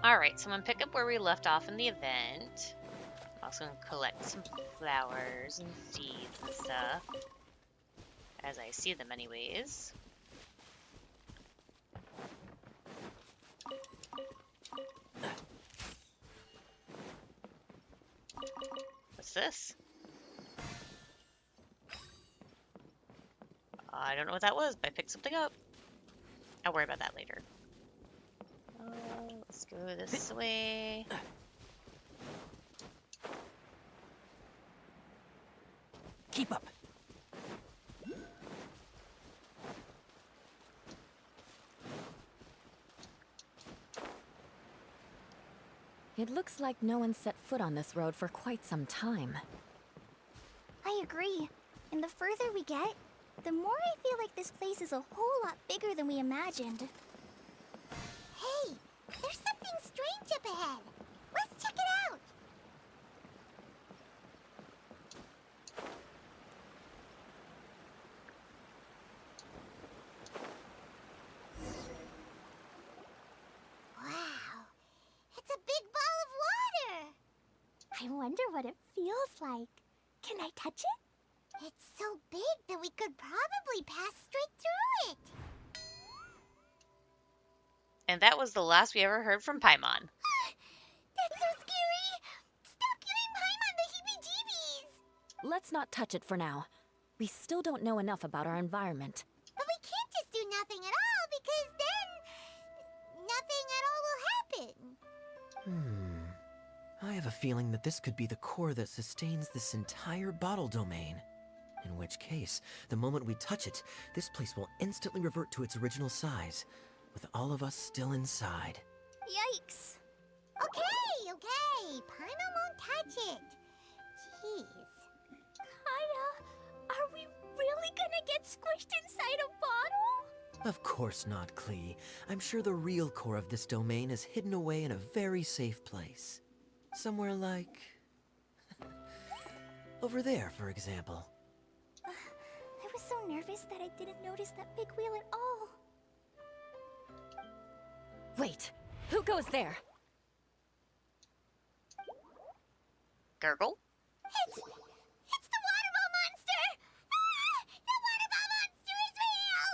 Alright, so I'm gonna pick up where we left off in the event. I'm also gonna collect some flowers and seeds and stuff. As I see them anyways. What's this? I don't know what that was, but I picked something up. I'll worry about that later. Let's go this way. Keep up. It looks like no one set foot on this road for quite some time. I agree. And the further we get, the more I feel like this place is a whole lot bigger than we imagined. Hey, there's something strange up ahead. Let's check it out. Wow, it's a big ball of water. I wonder what it feels like. Can I touch it? It's so big that we could probably pass straight through it. And that was the last we ever heard from Paimon. That's so scary! Stop giving Paimon the heebie-jeebies! Let's not touch it for now. We still don't know enough about our environment. But we can't just do nothing at all, because then nothing at all will happen. I have a feeling that this could be the core that sustains this entire bottle domain. In which case, the moment we touch it, this place will instantly revert to its original size, with all of us still inside. Yikes. Okay. Paimon won't touch it. Jeez. Kaya, are we really gonna get squished inside a bottle? Of course not, Klee. I'm sure the real core of this domain is hidden away in a very safe place. Somewhere like... over there, for example. I was so nervous that I didn't notice that big wheel at all. Wait, who goes there? Gurgle? It's the water ball monster! Ah! The water ball monster is real!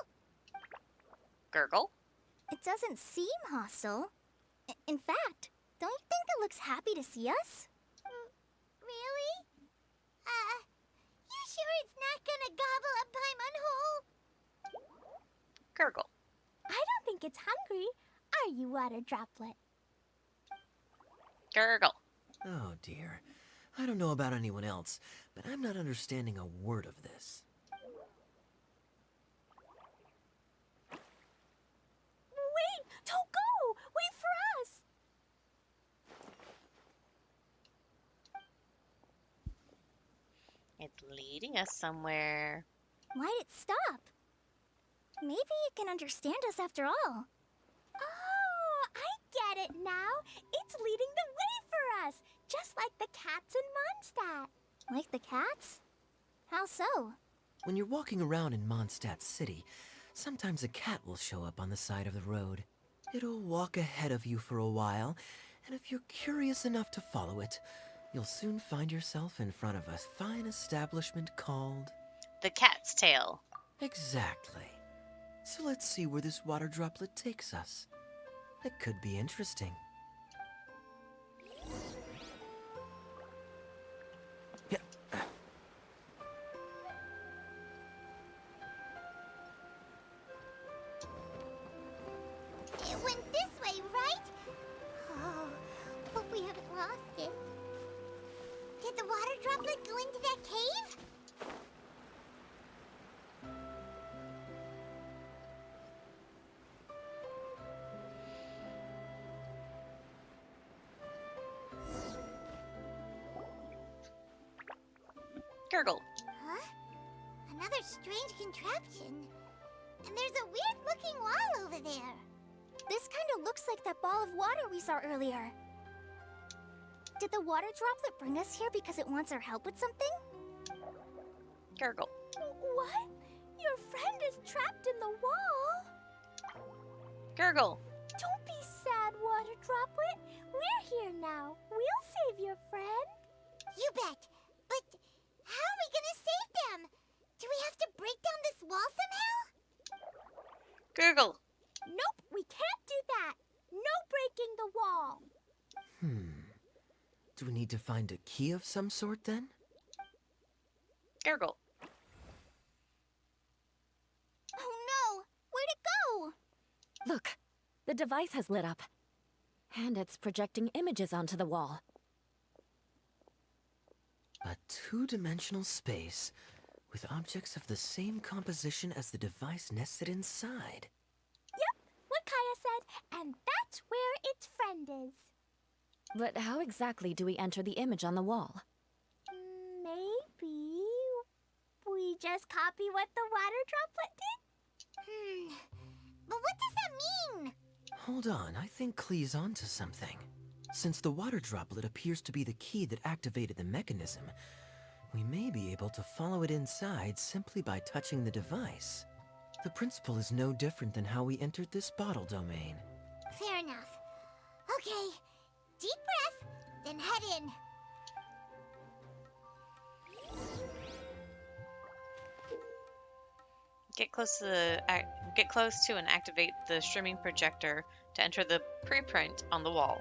Gurgle? It doesn't seem hostile. In fact, don't you think it looks happy to see us? Really? You sure it's not gonna gobble up Paimon whole? Gurgle. I don't think it's hungry. Are you, Water Droplet? Gurgle. Oh dear. I don't know about anyone else, but I'm not understanding a word of this. Wait! Don't go! Wait for us! It's leading us somewhere. Why'd it stop? Maybe it can understand us after all. Oh, I get it now. It's leading the way for us, just like the cats in Mondstadt. Like the cats? How so? When you're walking around in Mondstadt City, sometimes a cat will show up on the side of the road. It'll walk ahead of you for a while, and if you're curious enough to follow it, you'll soon find yourself in front of a fine establishment called... The Cat's Tail. Exactly. So let's see where this water droplet takes us. It could be interesting. Yeah. It went this way, right? Oh, hope we haven't lost it. Did the water droplet go into that cave? Gurgle. Huh? Another strange contraption. And there's a weird-looking wall over there. This kind of looks like that ball of water we saw earlier. Did the water droplet bring us here because it wants our help with something? Gurgle. What? Your friend is trapped in the wall? Gurgle. Don't be sad, Water Droplet. now. We'll save your friend. You bet. But how are we gonna save them? Do we have to break down this wall somehow? Gurgle. Nope, we can't do that. No breaking the wall. Do we need to find a key of some sort then? Gurgle. Oh no! Where'd it go? Look, the device has lit up. And it's projecting images onto the wall. A two-dimensional space with objects of the same composition as the device nested inside. Yep, what Kaya said, and that's where its friend is. But how exactly do we enter the image on the wall? Maybe we just copy what the water droplet did? But what does that mean? Hold on, I think Klee's onto something. Since the water droplet appears to be the key that activated the mechanism, we may be able to follow it inside simply by touching the device. The principle is no different than how we entered this bottle domain. Fair enough. Okay, deep breath, then head in. Get close to and activate the streaming projector to enter the preprint on the wall.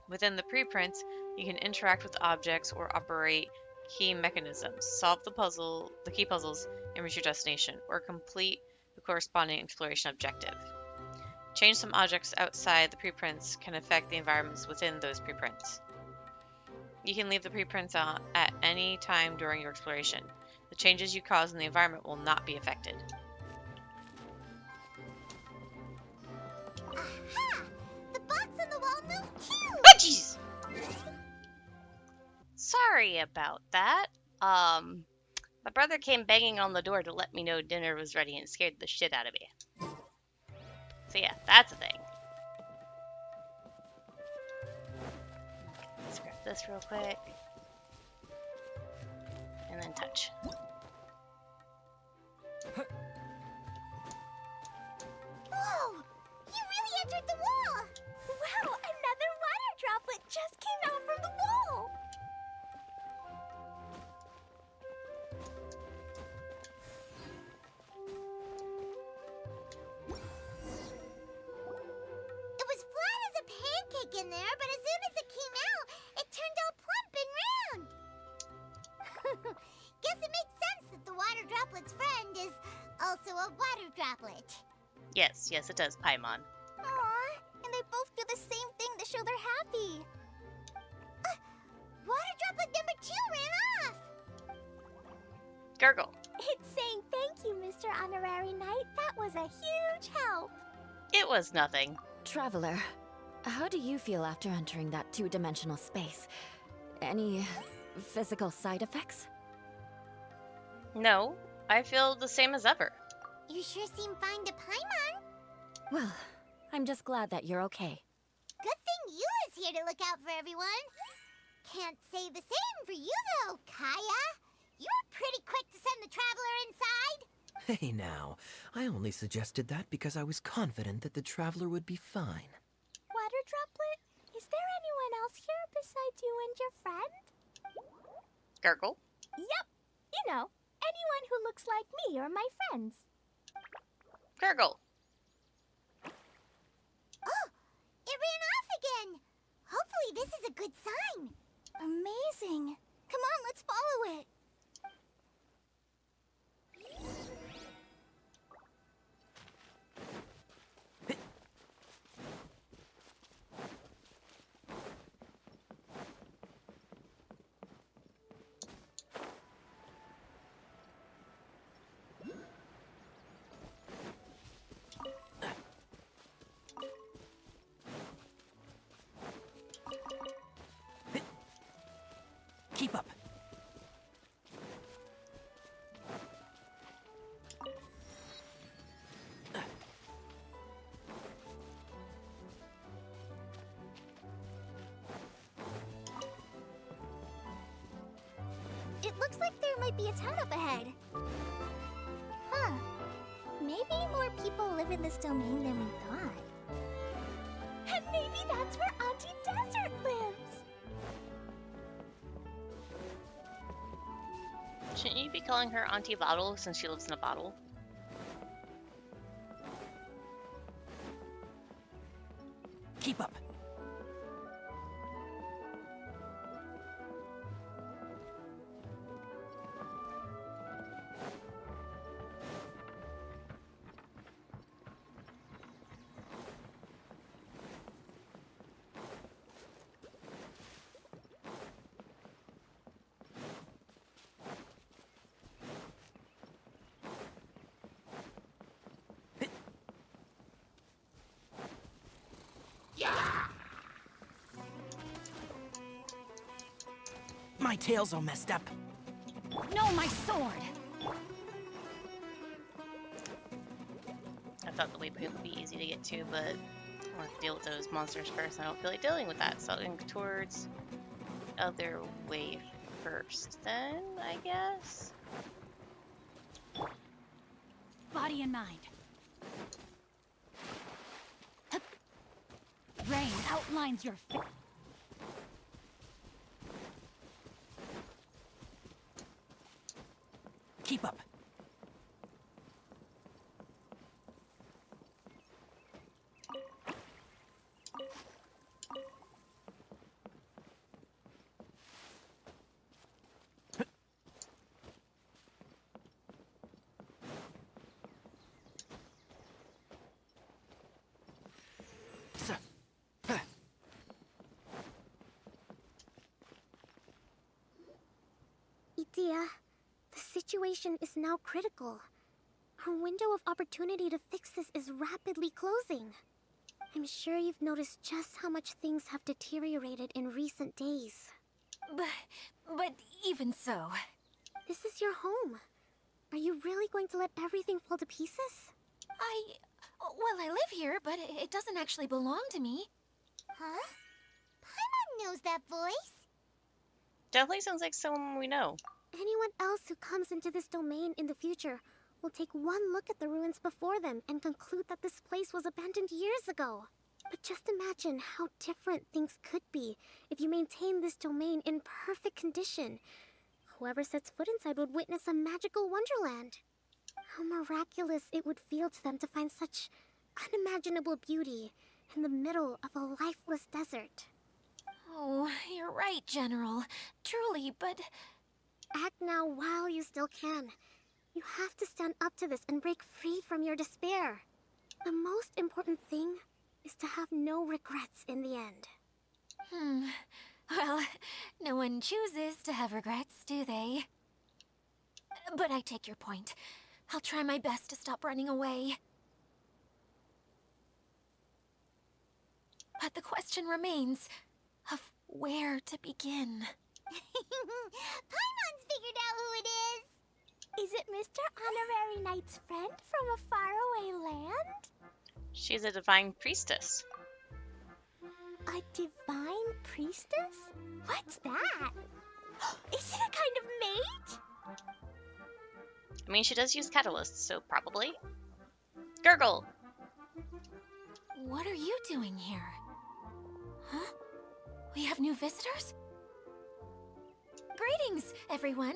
Within the preprints, you can interact with objects or operate key mechanisms, solve the key puzzles, and reach your destination, or complete the corresponding exploration objective. Change some objects outside the preprints can affect the environments within those preprints. You can leave the preprints on at any time during your exploration. The changes you cause in the environment will not be affected. Aha! The box on the wall moved too! Oh, jeez! Sorry about that. My brother came banging on the door to let me know dinner was ready and scared the shit out of me. So yeah, that's a thing. Let's grab this real quick. And then touch. Whoa! You really entered the wall! Wow, another water droplet just came out from the wall! It was flat as a pancake in there, but as soon as it came out, it turned all plump and round. Guess it makes sense that the water droplet's friend is also a water droplet. Yes, it does, Paimon. Aww, and they both do the same thing to show they're happy. Water droplet number 2 ran off. Gurgle. It's saying thank you, Mr. Honorary Knight. That was a huge help. It was nothing. Traveler, how do you feel after entering that two-dimensional space? Any physical side effects? No, I feel the same as ever. You sure seem fine to Paimon. Well, I'm just glad that you're okay. Good thing you is here to look out for everyone. Can't say the same for you, though, Kaya. You were pretty quick to send the traveler inside. Hey now, I only suggested that because I was confident that the traveler would be fine. Water droplet, is there anyone else here besides you and your friend? Gurgle. Yep, you know, anyone who looks like me or my friends. Gurgle. Oh, it ran off again. Hopefully this is a good sign. Amazing. Come on, let's follow it. Keep up. It looks like there might be a town up ahead. Huh. Maybe more people live in this domain than we thought. And maybe that's where Auntie Desert lives. Shouldn't you be calling her Auntie Bottle since she lives in a bottle? Keep up. My tail's all messed up. No, my sword! I thought the waypoint would be easy to get to, but I'll have to deal with those monsters first. I don't feel like dealing with that, so I'll go towards other way first then, I guess. Body and mind. Rain outlines your face. Keep up. Edea, the situation is now critical. Our window of opportunity to fix this is rapidly closing. I'm sure you've noticed just how much things have deteriorated in recent days. But even so... This is your home. Are you really going to let everything fall to pieces? Well, I live here, but it doesn't actually belong to me. Huh? Paimon knows that voice. Definitely sounds like someone we know. Anyone else who comes into this domain in the future will take one look at the ruins before them and conclude that this place was abandoned years ago. But just imagine how different things could be if you maintain this domain in perfect condition. Whoever sets foot inside would witness a magical wonderland. How miraculous it would feel to them to find such unimaginable beauty in the middle of a lifeless desert. Oh, you're right, General. Truly, but... Act now while you still can. You have to stand up to this and break free from your despair. The most important thing is to have no regrets in the end. Well, no one chooses to have regrets, do they? But I take your point. I'll try my best to stop running away. But the question remains of where to begin. Paimon's figured out who it is! Is it Mr. Honorary Knight's friend from a faraway land? She's a divine priestess. A divine priestess? What's that? Is it a kind of mage? I mean, she does use catalysts, so probably. Gurgle! What are you doing here? Huh? We have new visitors? Greetings, everyone.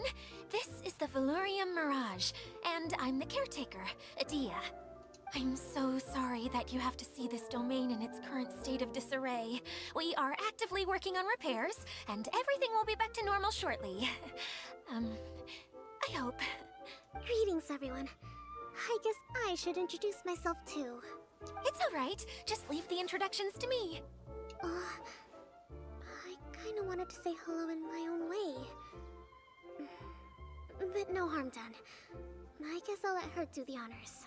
This is the Valurium Mirage, and I'm the caretaker, Edea. I'm so sorry that you have to see this domain in its current state of disarray. We are actively working on repairs, and everything will be back to normal shortly. I hope. Greetings, everyone. I guess I should introduce myself too. It's alright. Just leave the introductions to me. I kinda wanted to say hello in my own way. But no harm done. I guess I'll let her do the honors.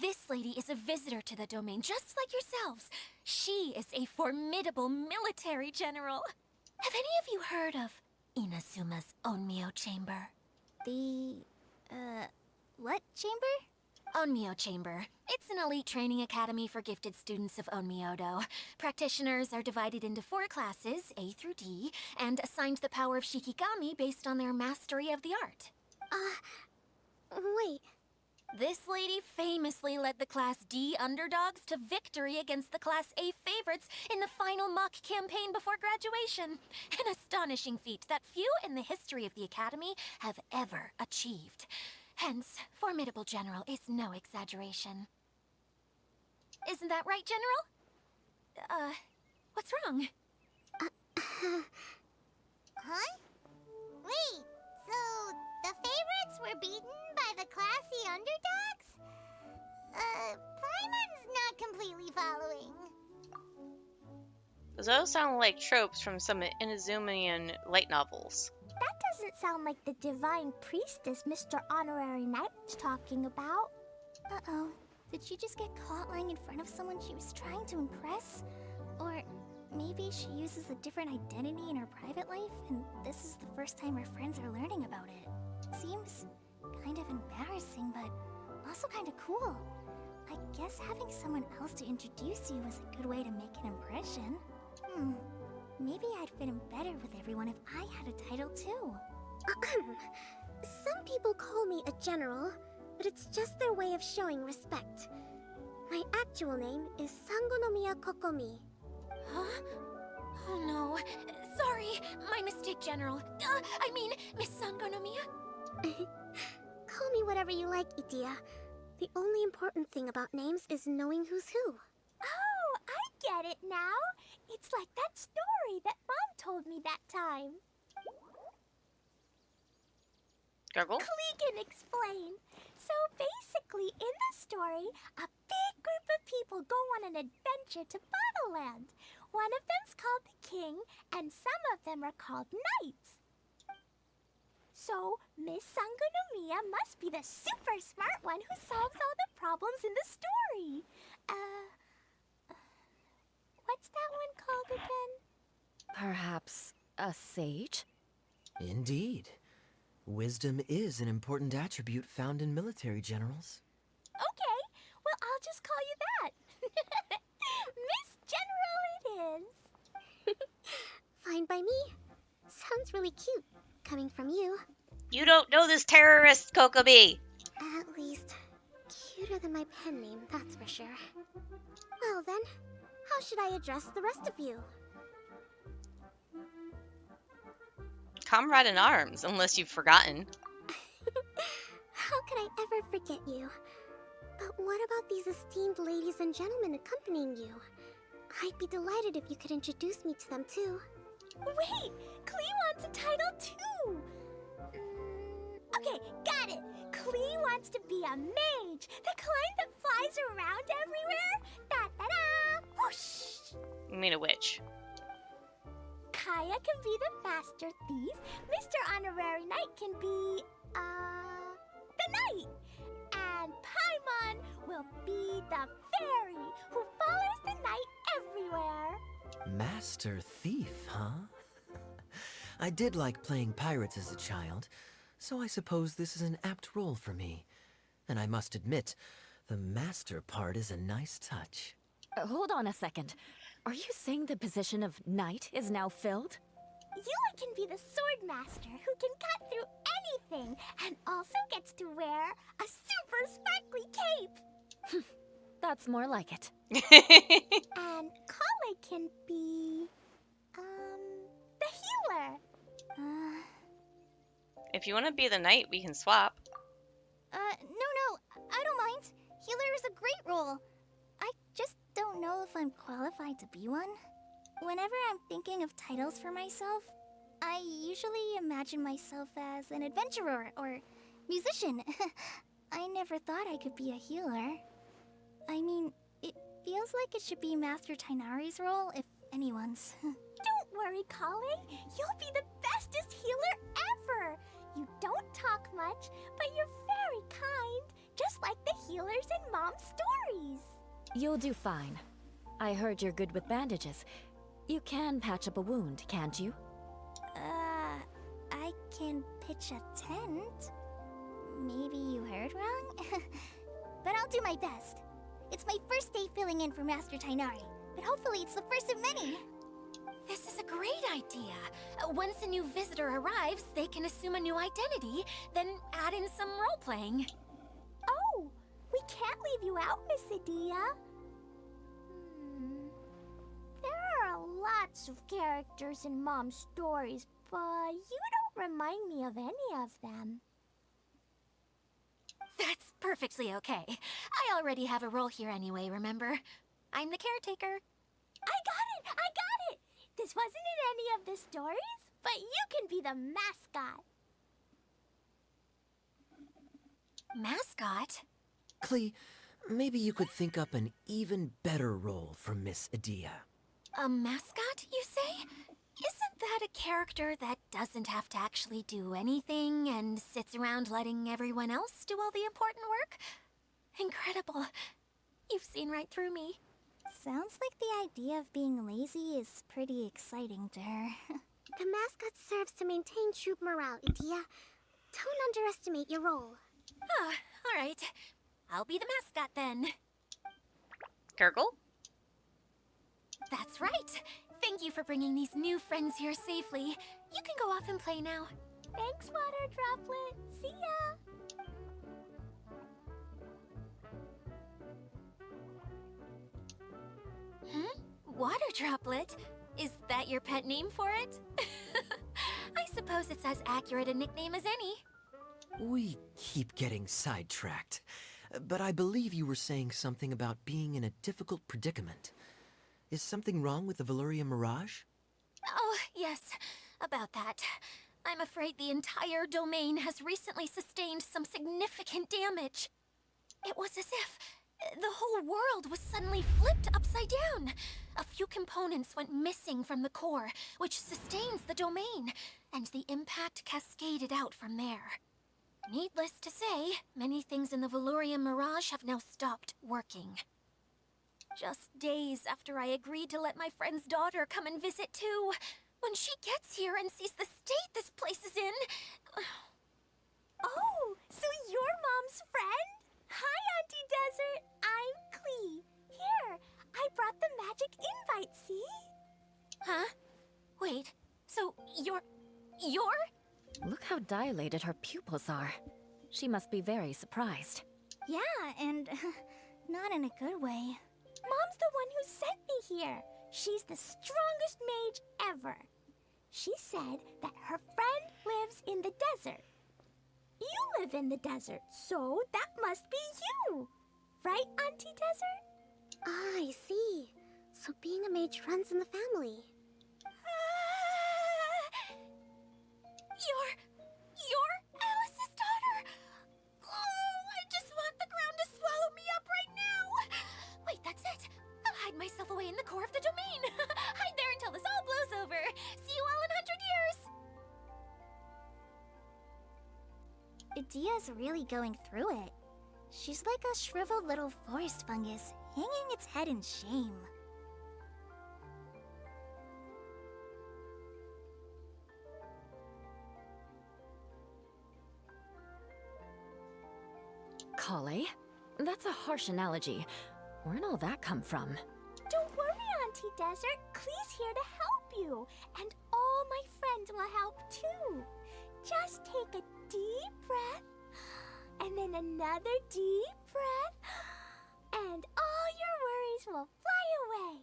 This lady is a visitor to the domain, just like yourselves. She is a formidable military general. Have any of you heard of Inazuma's Onmyo Chamber? The... what chamber? Onmyo Chamber. It's an elite training academy for gifted students of Onmyodo. Practitioners are divided into 4 classes, A through D, and assigned the power of Shikigami based on their mastery of the art. Wait. This lady famously led the Class D underdogs to victory against the Class A favorites in the final mock campaign before graduation. An astonishing feat that few in the history of the Academy have ever achieved. Hence, formidable general is no exaggeration. Isn't that right, General? What's wrong? Huh? Wait, so the favorites were beaten by the classy underdogs? Paimon's not completely following. Those sound like tropes from some Inazumian light novels. That doesn't sound like the divine priestess Mr. Honorary Knight was talking about. Uh-oh. Did she just get caught lying in front of someone she was trying to impress? Or maybe she uses a different identity in her private life, and this is the first time her friends are learning about it. Seems kind of embarrassing, but also kind of cool. I guess having someone else to introduce you is a good way to make an impression. Maybe I'd fit in better with everyone if I had a title too. Some people call me a general, but it's just their way of showing respect. My actual name is Sangonomiya Kokomi. Huh? Oh no. Sorry, my mistake, General. I mean, Miss Sangonomiya. Call me whatever you like, Itia. The only important thing about names is knowing who's who. Oh, I get it now. It's like that story that Mom told me that time. Gargle? Klee can explain. So basically, in the story, a big group of people go on an adventure to Bottleland. One of them's called the King, and some of them are called Knights. So, Miss Sangonomiya must be the super smart one who solves all the problems in the story. What's that one called again? Perhaps a sage? Indeed. Wisdom is an important attribute found in military generals. Okay, well, I'll just call you that. Miss General it is. Fine by me. Sounds really cute, coming from you. You don't know this terrorist, Kokomi! At least, cuter than my pen name, that's for sure. Well then, how should I address the rest of you? Comrade in arms, unless you've forgotten. How could I ever forget you? But what about these esteemed ladies and gentlemen accompanying you? I'd be delighted if you could introduce me to them too. Wait! Klee wants a title too! Okay, got it! Klee wants to be a mage! The kind that flies around everywhere! Da-da-da! Whoosh! You mean a witch. Kaya can be the master thief. Mr. Honorary Knight can be, the knight. And Paimon will be the fairy who follows the knight everywhere. Master Thief, huh? I did like playing pirates as a child, so I suppose this is an apt role for me. And I must admit, the master part is a nice touch. Hold on a second. Are you saying the position of knight is now filled? Yula can be the sword master who can cut through anything and also gets to wear a super sparkly cape. That's more like it. And Kale can be, the healer. If you want to be the knight, we can swap. No, I don't mind. Healer is a great role. I just don't know if I'm qualified to be one. Whenever I'm thinking of titles for myself, I usually imagine myself as an adventurer or musician. I never thought I could be a healer. I mean, it feels like it should be Master Tighnari's role, if anyone's. Don't worry, Kale. You'll be the bestest healer ever. You don't talk much, but you're very kind, just like the healers in Mom's stories. You'll do fine. I heard you're good with bandages. You can patch up a wound, can't you? I can pitch a tent. Maybe you heard wrong? But I'll do my best. It's my first day filling in for Master Tighnari, but hopefully it's the first of many. This is a great idea. Once a new visitor arrives, they can assume a new identity, then add in some role-playing. Oh, can't leave you out, Miss Adia. There are lots of characters in Mom's stories, but you don't remind me of any of them. That's perfectly okay. I already have a role here anyway, remember? I'm the caretaker. I got it! I got it! This wasn't in any of the stories, but you can be the mascot. Mascot? Klee, maybe you could think up an even better role for Miss Adia. A mascot, you say? Isn't that a character that doesn't have to actually do anything and sits around letting everyone else do all the important work? Incredible. You've seen right through me. Sounds like the idea of being lazy is pretty exciting to her. The mascot serves to maintain troop morale, Adia. Don't underestimate your role. Ah, all right. I'll be the mascot then. Gurgle? That's right. Thank you for bringing these new friends here safely. You can go off and play now. Thanks, Water Droplet. See ya! Water Droplet? Is that your pet name for it? I suppose it's as accurate a nickname as any. We keep getting sidetracked, but I believe you were saying something about being in a difficult predicament. Is something wrong with the Veluria Mirage? Oh, yes, about that. I'm afraid the entire domain has recently sustained some significant damage. It was as if the whole world was suddenly flipped upside down. A few components went missing from the core, which sustains the domain, and the impact cascaded out from there. Needless to say, many things in the Veluria Mirage have now stopped working. Just days after I agreed to let my friend's daughter come and visit too. When she gets here and sees the state this place is in... Oh, so you're Mom's friend? Hi, Auntie Desert. I'm Klee. Here, I brought the magic invite, see? Huh? Wait, so you're... Look how dilated her pupils are. She must be very surprised. Yeah, and not in a good way. Mom's the one who sent me here. She's the strongest mage ever. She said that her friend lives in the desert. You live in the desert, so that must be you. Right, Auntie Desert? Ah, I see. So being a mage runs in the family. You're Alice's daughter! Oh, I just want the ground to swallow me up right now! Wait, that's it! I'll hide myself away in the core of the domain! Hide there until this all blows over! See you all in 100 years! Adia's really going through it. She's like a shriveled little forest fungus, hanging its head in shame. Kale? That's a harsh analogy. Where'd all that come from? Don't worry, Auntie Desert. Klee's here to help you. And all my friends will help too. Just take a deep breath, and then another deep breath, and all your worries will fly away.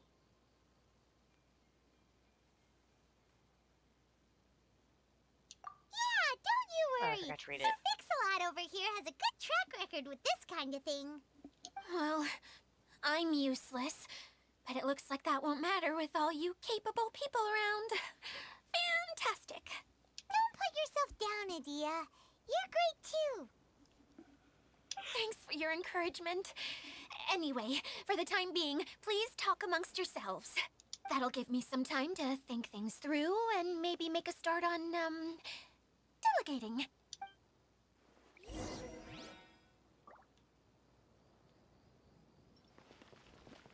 Yeah, don't you Oh, I worry. forgot to read Sir it. Fix-a-Lot over here has a good track record with this kind of thing. Well, I'm useless, but it looks like that won't matter with all you capable people around. Fantastic! Don't put yourself down, Adia. You're great too. Thanks for your encouragement. Anyway, for the time being, please talk amongst yourselves. That'll give me some time to think things through and maybe make a start on, delegating.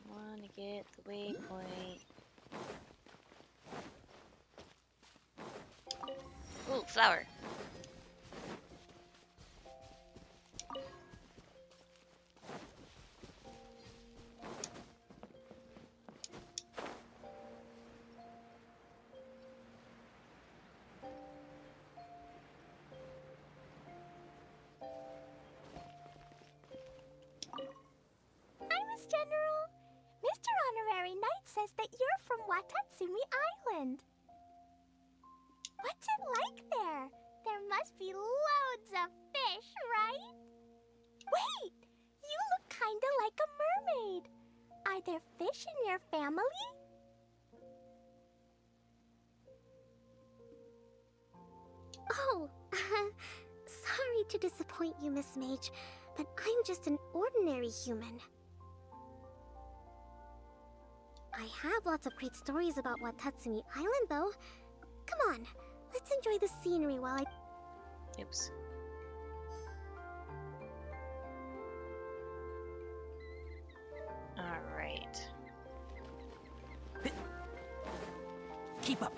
Wanna get the waypoint. Ooh, flower. Watatsumi Island. What's it like there? There must be loads of fish, right? Wait! You look kinda like a mermaid. Are there fish in your family? Oh, sorry to disappoint you, Miss Mage, but I'm just an ordinary human. I have lots of great stories about Watatsumi Island, though. Come on, let's enjoy the scenery while I... Oops. All right. Keep up.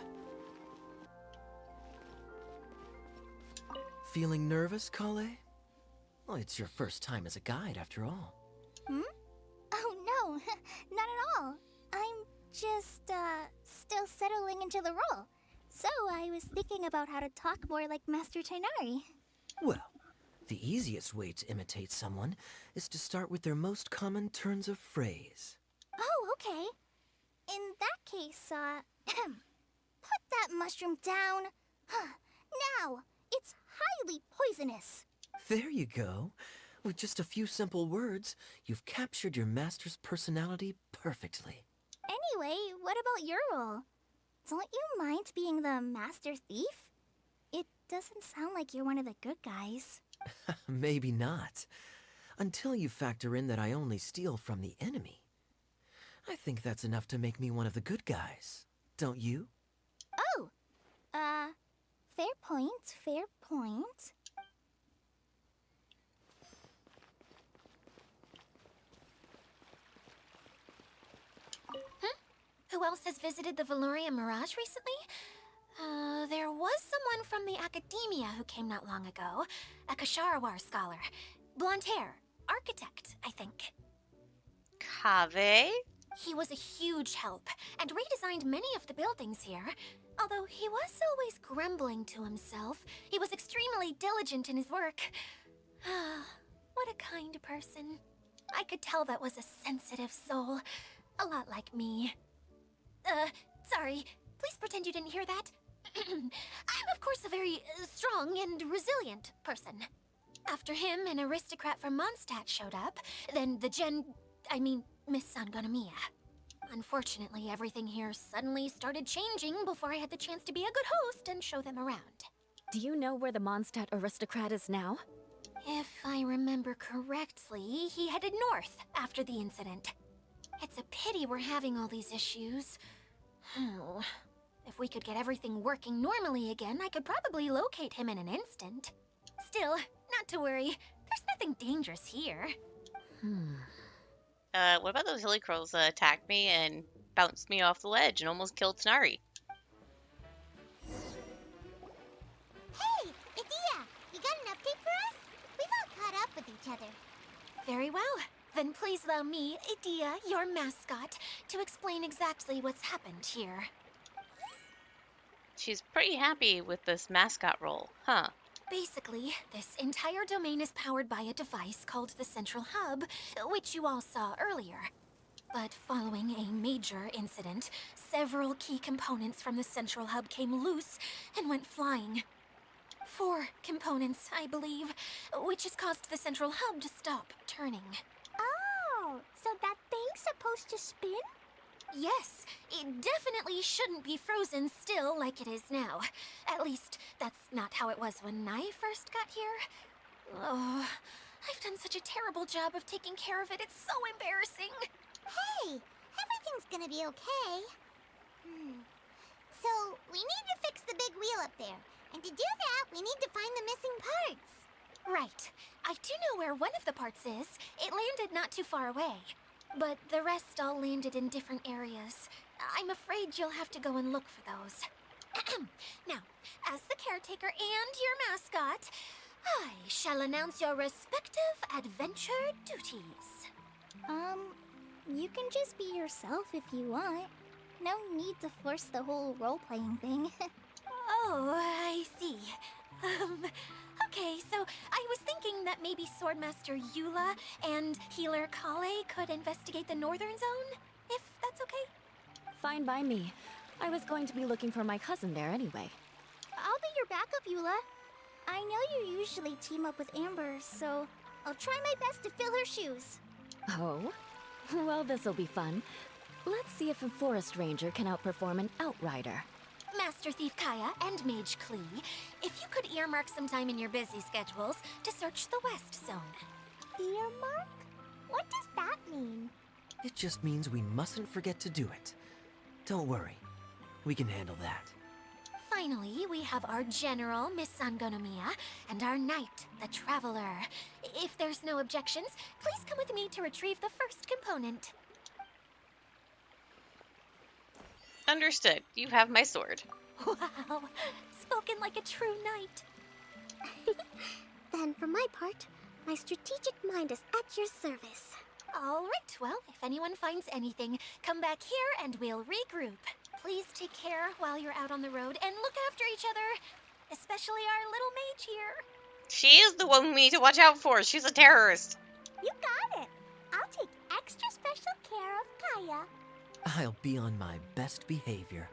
Feeling nervous, Kale? Well, it's your first time as a guide, after all. Hmm? Oh, no, not at all. I'm just, still settling into the role. So I was thinking about how to talk more like Master Tighnari. Well, the easiest way to imitate someone is to start with their most common turns of phrase. Oh, okay. In that case, put that mushroom down. Now, it's highly poisonous. There you go. With just a few simple words, you've captured your master's personality perfectly. Anyway, what about your role? Don't you mind being the master thief? It doesn't sound like you're one of the good guys. Maybe not. Until you factor in that I only steal from the enemy. I think that's enough to make me one of the good guys. Don't you? Oh! Fair point, fair point. Who else has visited the Veluria Mirage recently? There was someone from the academia who came not long ago. A Kasharawar scholar. Blonde hair. Architect, I think. Kaveh? He was a huge help, and redesigned many of the buildings here. Although he was always grumbling to himself, he was extremely diligent in his work. What a kind person. I could tell that was a sensitive soul. A lot like me. Sorry. Please pretend you didn't hear that. I'm, of course, a very strong and resilient person. After him, an aristocrat from Mondstadt showed up, then Miss Sangonomiya. Unfortunately, everything here suddenly started changing before I had the chance to be a good host and show them around. Do you know where the Mondstadt aristocrat is now? If I remember correctly, he headed north after the incident. It's a pity we're having all these issues. If we could get everything working normally again, I could probably locate him in an instant. Still, not to worry. There's nothing dangerous here. What about those hilly crows that attacked me and bounced me off the ledge and almost killed Tnari? Hey, Edea! You got an update for us? We've all caught up with each other. Very well. Then please allow me, Edea, your mascot, to explain exactly what's happened here. She's pretty happy with this mascot role, huh? Basically, this entire domain is powered by a device called the Central Hub, which you all saw earlier. But following a major incident, several key components from the Central Hub came loose and went flying. 4 components, I believe, which has caused the Central Hub to stop turning. Oh, so that thing's supposed to spin? Yes, it definitely shouldn't be frozen still like it is now. At least, that's not how it was when I first got here. Oh, I've done such a terrible job of taking care of it, it's so embarrassing. Hey, everything's gonna be okay. So, we need to fix the big wheel up there. And to do that, we need to find the missing parts. Right. I do know where one of the parts is. It landed not too far away. But the rest all landed in different areas. I'm afraid you'll have to go and look for those. Now, as the caretaker and your mascot, I shall announce your respective adventure duties. You can just be yourself if you want. No need to force the whole role-playing thing. Oh, I see. Okay, so I was thinking that maybe Swordmaster Eula and Healer Kale could investigate the Northern Zone, if that's okay? Fine by me. I was going to be looking for my cousin there anyway. I'll be your backup, Eula. I know you usually team up with Amber, so I'll try my best to fill her shoes. Oh? Well, this'll be fun. Let's see if a forest ranger can outperform an outrider. Master Thief Kaya and Mage Klee, if you could earmark some time in your busy schedules to search the West Zone. Earmark? What does that mean? It just means we mustn't forget to do it. Don't worry. We can handle that. Finally, we have our General, Miss Sangonomiya, and our Knight, the Traveler. If there's no objections, please come with me to retrieve the first component. Understood. You have my sword. Wow, spoken like a true knight. Then, for my part, my strategic mind is at your service. All right, well, if anyone finds anything, come back here and we'll regroup. Please take care while you're out on the road and look after each other, especially our little mage here. She is the one we need to watch out for. She's a terrorist. You got it. I'll take extra special care of Kaya. I'll be on my best behavior.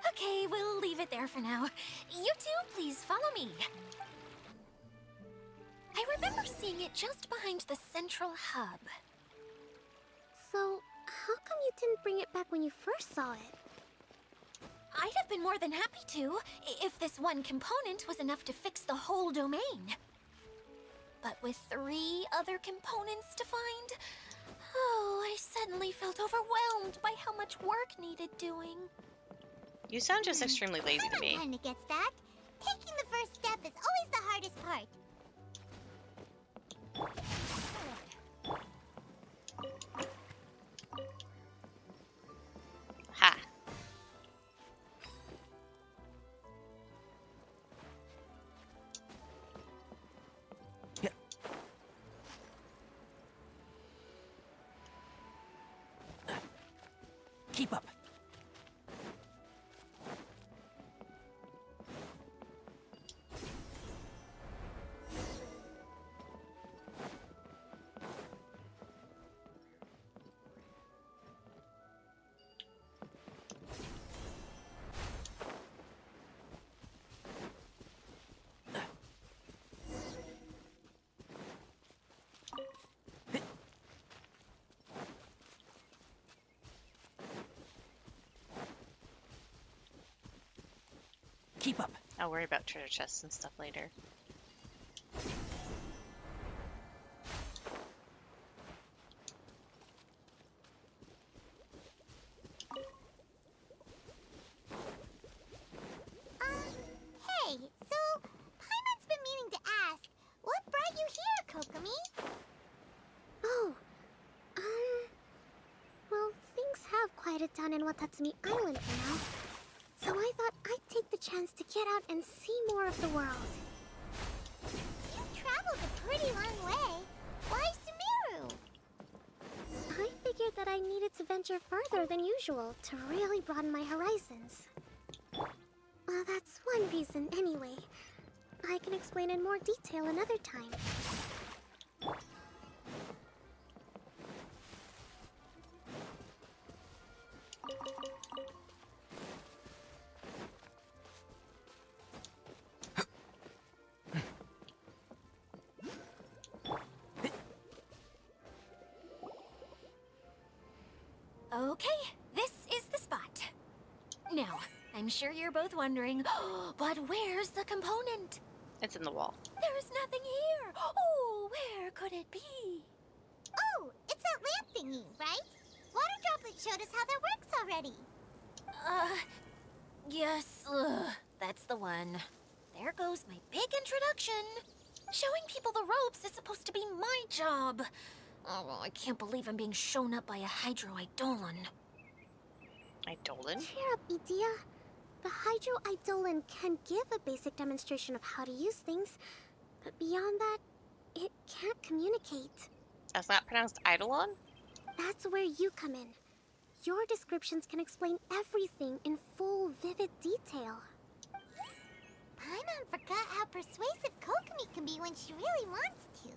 Okay, we'll leave it there for now. You two, please follow me. I remember seeing it just behind the central hub. So, how come you didn't bring it back when you first saw it? I'd have been more than happy to, if this one component was enough to fix the whole domain. But with 3 other components to find, oh, I suddenly felt overwhelmed by how much work needed doing. You sound just extremely lazy to me. Kinda gets that. Taking the first step is always the hardest part. Ha. Yeah. Keep up. Keep up. I'll worry about treasure chests and stuff later. Hey, so Paimon's been meaning to ask, what brought you here, Kokomi? Oh, well, things have quieted down in Watatsumi Island for now. So I thought I'd take the chance to get out and see more of the world. You've traveled a pretty long way. Why Sumeru? I figured that I needed to venture further than usual to really broaden my horizons. Well, that's one reason anyway. I can explain in more detail another time. Okay, this is the spot. Now, I'm sure you're both wondering, but where's the component? It's in the wall. There's nothing here. Oh, where could it be? Oh, it's that lamp thingy, right? Water Droplet showed us how that works already. Yes, that's the one. There goes my big introduction. Showing people the ropes is supposed to be my job. Oh, I can't believe I'm being shown up by a Hydro Eidolon. Eidolon? Cheer up, Edea. The Hydro Eidolon can give a basic demonstration of how to use things, but beyond that, it can't communicate. That's not pronounced Eidolon? That's where you come in. Your descriptions can explain everything in full, vivid detail. Paimon forgot how persuasive Kokomi can be when she really wants to.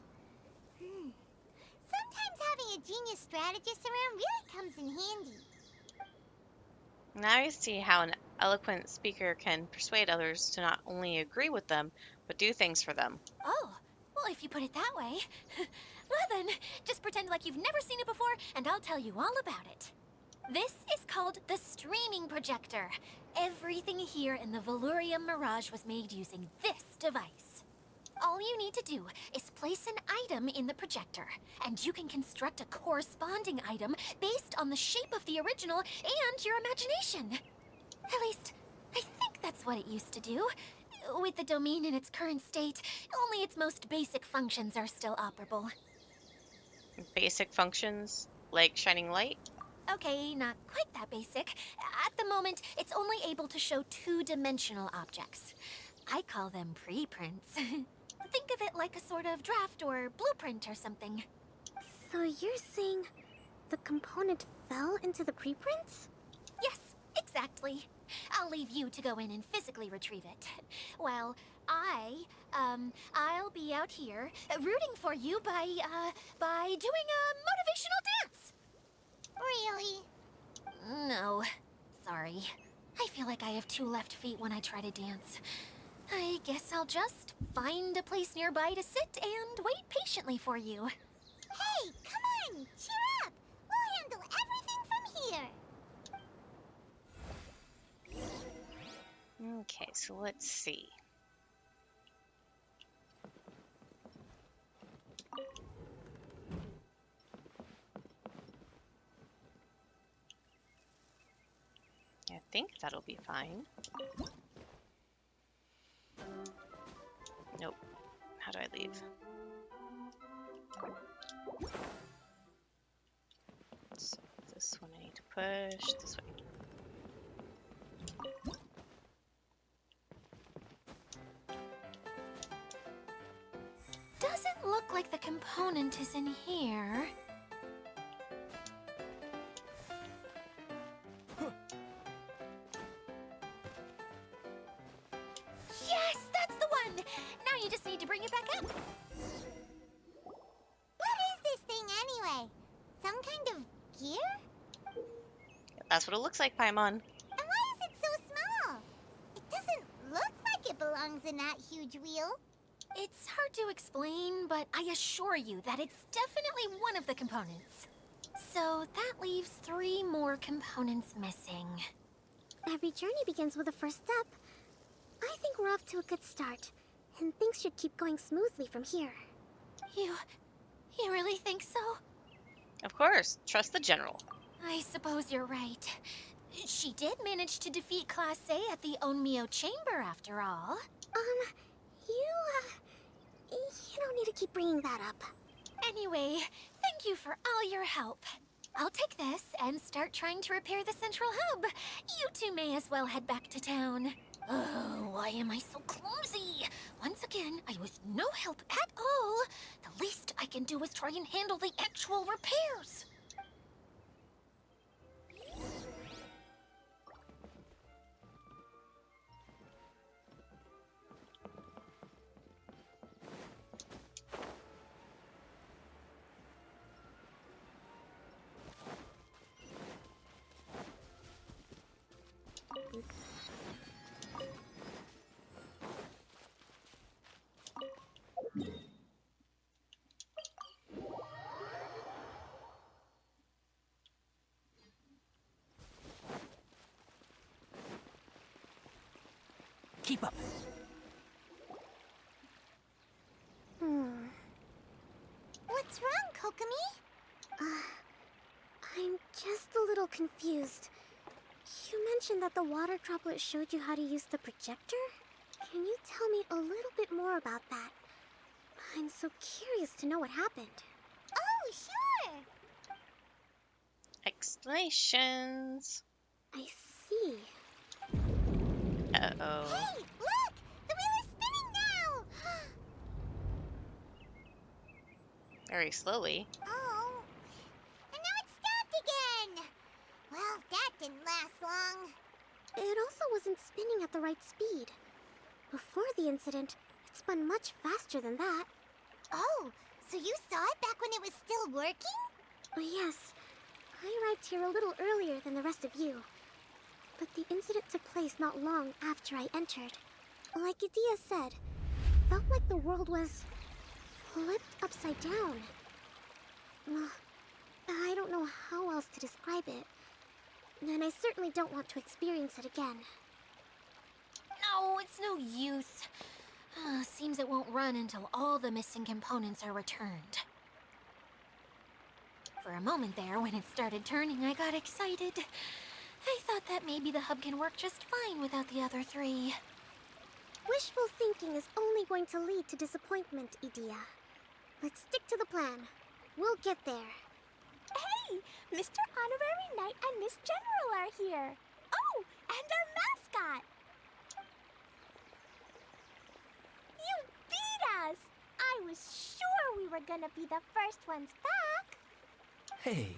Sometimes Sometimes having a genius strategist around really comes in handy. Now you see how an eloquent speaker can persuade others to not only agree with them, but do things for them. Oh, well, if you put it that way. Well then, just pretend like you've never seen it before, and I'll tell you all about it. This is called the streaming projector. Everything here in the Valurium Mirage was made using this device. All you need to do is place an item in the projector, and you can construct a corresponding item based on the shape of the original and your imagination. At least, I think that's what it used to do. With the domain in its current state, only its most basic functions are still operable. Basic functions like shining light. Okay, not quite that basic. At the moment, it's only able to show two-dimensional objects. I call them preprints. Think of it like a sort of draft or blueprint or something. So you're saying the component fell into the preprints? Yes, exactly. I'll leave you to go in and physically retrieve it. Well, I'll be out here rooting for you by doing a motivational dance. Really? No, sorry. I feel like I have two left feet when I try to dance. I guess I'll just find a place nearby to sit and wait patiently for you. Hey, come on! Cheer up! We'll handle everything from here! Okay, so let's see. I think that'll be fine. Nope. How do I leave? So this one I need to push this way. Doesn't look like the component is in here. Yes, that's the one! Now you just need to bring it back up. What is this thing anyway? Some kind of gear? That's what it looks like, Paimon. And why is it so small? It doesn't look like it belongs in that huge wheel. It's hard to explain, but I assure you that it's definitely one of the components. So that leaves 3 more components missing. Every journey begins with a first step. I think we're off to a good start, and things should keep going smoothly from here. You really think so? Of course, trust the general. I suppose you're right. She did manage to defeat Class A at the Onmyo Chamber after all. You don't need to keep bringing that up. Anyway, thank you for all your help. I'll take this and start trying to repair the central hub. You two may as well head back to town. Oh, why am I so clumsy? Once again, I was no help at all. The least I can do is try and handle the actual repairs. Keep up. What's wrong, Kokomi? I'm just a little confused. You mentioned that the water droplet showed you how to use the projector? Can you tell me a little bit more about that? I'm so curious to know what happened. Oh, sure! Explanations. I see. Uh-oh. Hey, look! The wheel is spinning now! Very slowly. Oh, and now it stopped again! Well, that didn't last long. It also wasn't spinning at the right speed. Before the incident, it spun much faster than that. Oh, so you saw it back when it was still working? Yes, I arrived here a little earlier than the rest of you. But the incident took place not long after I entered. Like Edea said, it felt like the world was flipped upside down. Well, I don't know how else to describe it. And I certainly don't want to experience it again. No, it's no use. Seems it won't run until all the missing components are returned. For a moment there, when it started turning, I got excited. I thought that maybe the hub can work just fine without the other three. Wishful thinking is only going to lead to disappointment, Edea. Let's stick to the plan. We'll get there. Hey! Mr. Honorary Knight and Miss General are here! Oh, and our mascot! You beat us! I was sure we were gonna be the first ones back! Hey,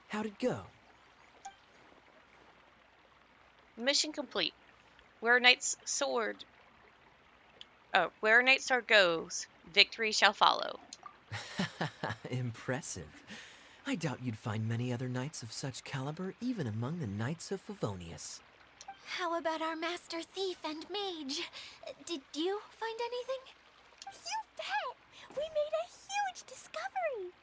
how'd it go? Mission complete. Where a knight's sword... Oh, where a knight's sword goes, victory shall follow. Impressive. I doubt you'd find many other knights of such caliber even among the Knights of Favonius. How about our master thief and mage? Did you find anything? You bet! We made a huge discovery!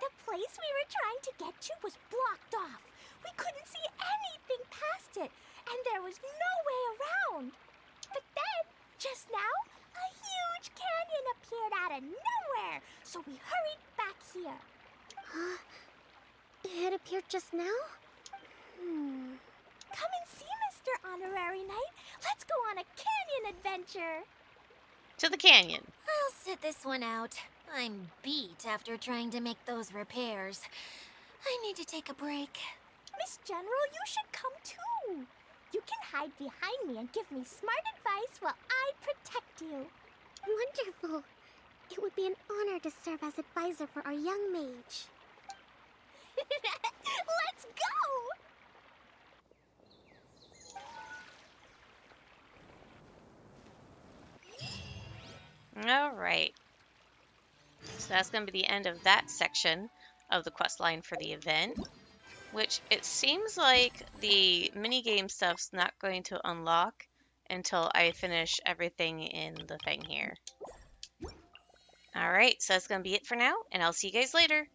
The place we were trying to get to was blocked off. We couldn't see anything past it, and there was no way around. But then, just now, a huge canyon appeared out of nowhere, so we hurried back here. Huh? It appeared just now? Come and see, Mr. Honorary Knight. Let's go on a canyon adventure. To the canyon. I'll sit this one out. I'm beat after trying to make those repairs. I need to take a break. Miss General, you should come too. You can hide behind me and give me smart advice while I protect you. Wonderful. It would be an honor to serve as advisor for our young mage. Let's go! Alright. So that's going to be the end of that section of the quest line for the event. Which it seems like the minigame stuff's not going to unlock until I finish everything in the thing here. Alright, so that's going to be it for now, and I'll see you guys later.